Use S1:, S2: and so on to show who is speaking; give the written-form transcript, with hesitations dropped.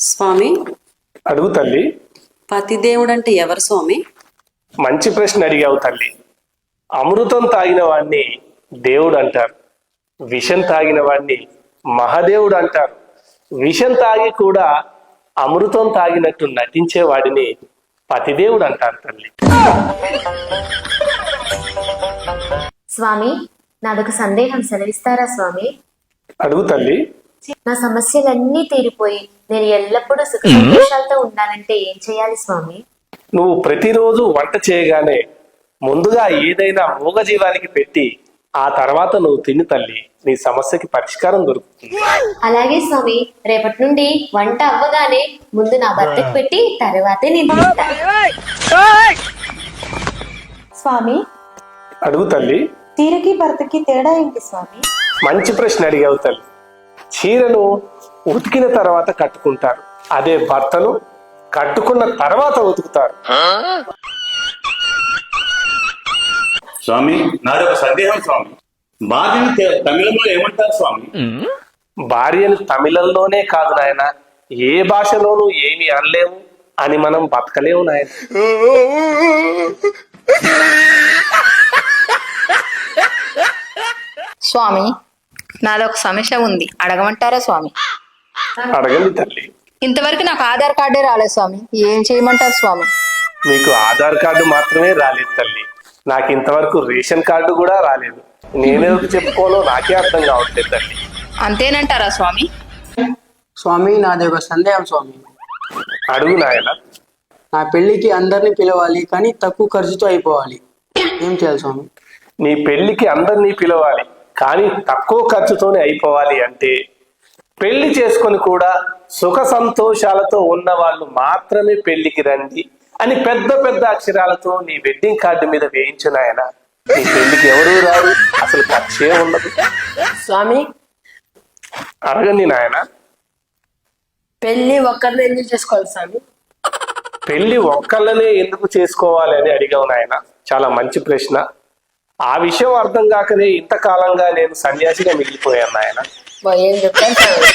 S1: స్వామి,
S2: అడుగు తల్లి.
S1: పతిదేవుడు అంటే ఎవరు స్వామి?
S2: మంచి ప్రశ్న అడిగావు తల్లి. అమృతం తాగిన వాడిని దేవుడు అంటారు, విషం తాగిన వాడిని మహాదేవుడు అంటారు. విషం తాగి కూడా అమృతం తాగినట్టు నటించే వాడిని పతిదేవుడు అంటారు తల్లి.
S3: స్వామి, నాదొక సందేహం, సెలవిస్తారా స్వామి?
S2: అడుగు తల్లి.
S3: నా సమస్యలన్నీ తీరిపోయి నేను ఎల్లప్పుడూ సుఖ సంతోషాలతో ఉండాలంటే ఏం చేయాలి స్వామి?
S2: నువ్వు ప్రతిరోజు వంట చేయగానే ముందుగా ఏదైనా మూగజీవానికి పెట్టి ఆ తర్వాత నువ్వు తిని తల్లి, నీ సమస్యకి పరిష్కారం దొరుకుతుంది.
S3: అలాగే స్వామి, రేపటి నుండి వంట అవ్వగానే ముందు నా భర్తకు పెట్టి తర్వాతే నేను తింటాను.
S4: స్వామి,
S2: అడుగు తల్లి.
S4: చీరకి భర్తకి తేడా ఏంటి స్వామి?
S2: మంచి ప్రశ్న అడిగావు తల్లి. చీరను ఉతికిన తర్వాత కట్టుకుంటారు, అదే భర్తను కట్టుకున్న తర్వాత ఉతుకుతారు.
S5: స్వామి, నాది ఒక సందేహం స్వామి. భార్యని తమిళంలో ఏమంటారు స్వామి?
S2: భార్యను తమిళంలోనే కాదు నాయన, ఏ భాషలోనూ ఏమి అనలేము అని మనం బతకలేము నాయన.
S6: స్వామి, నాదొక సమస్య ఉంది, అడగమంటారా స్వామి?
S2: అడగండి తల్లి.
S6: ఇంతవరకు నాకు ఆధార్ కార్డే రాలేదు స్వామి, ఏం చేయమంటారు స్వామి?
S2: మీకు ఆధార్ కార్డు మాత్రమే రాలేదు తల్లి, నాకు ఇంతవరకు రేషన్ కార్డు కూడా రాలేదు. నేనేందుకు చెప్పుకోవాలో నాకే అర్థం కావట్లేదు తల్లి.
S6: అంతేనంటారా స్వామి?
S7: స్వామి, నాది ఒక సందేహం స్వామి.
S2: అడుగు నాయన.
S7: నా పెళ్లికి అందరిని పిలవాలి, కానీ తక్కువ ఖర్చుతో అయిపోవాలి. ఏం చేయాలి స్వామి?
S2: నీ పెళ్లికి అందరినీ పిలవాలి, కానీ తక్కువ ఖర్చుతోనే అయిపోవాలి అంటే పెళ్లి చేసుకొని కూడా సుఖ సంతోషాలతో ఉన్న వాళ్ళు మాత్రమే పెళ్లికి రండి అని పెద్ద పెద్ద అక్షరాలతో నీ వెడ్డింగ్ కార్డు మీద వేయించు నాయన. నీ పెళ్లికి ఎవరూ రారు, అసలు ఖర్చే ఉండదు.
S8: స్వామి,
S2: అడగండి నాయన.
S8: పెళ్లి ఒక్కరిని ఎందుకు చేసుకోవాలి స్వామి?
S2: పెళ్లి ఒక్కళ్ళనే ఎందుకు చేసుకోవాలి అని అడిగావు నాయన, చాలా మంచి ప్రశ్న. ఆ విషయం అర్థం కాకనే ఇంతకాలంగా నేను సన్యాసిగా మిగిలిపోయాను నాయన.
S8: ఏం చెప్తాను స్వామి?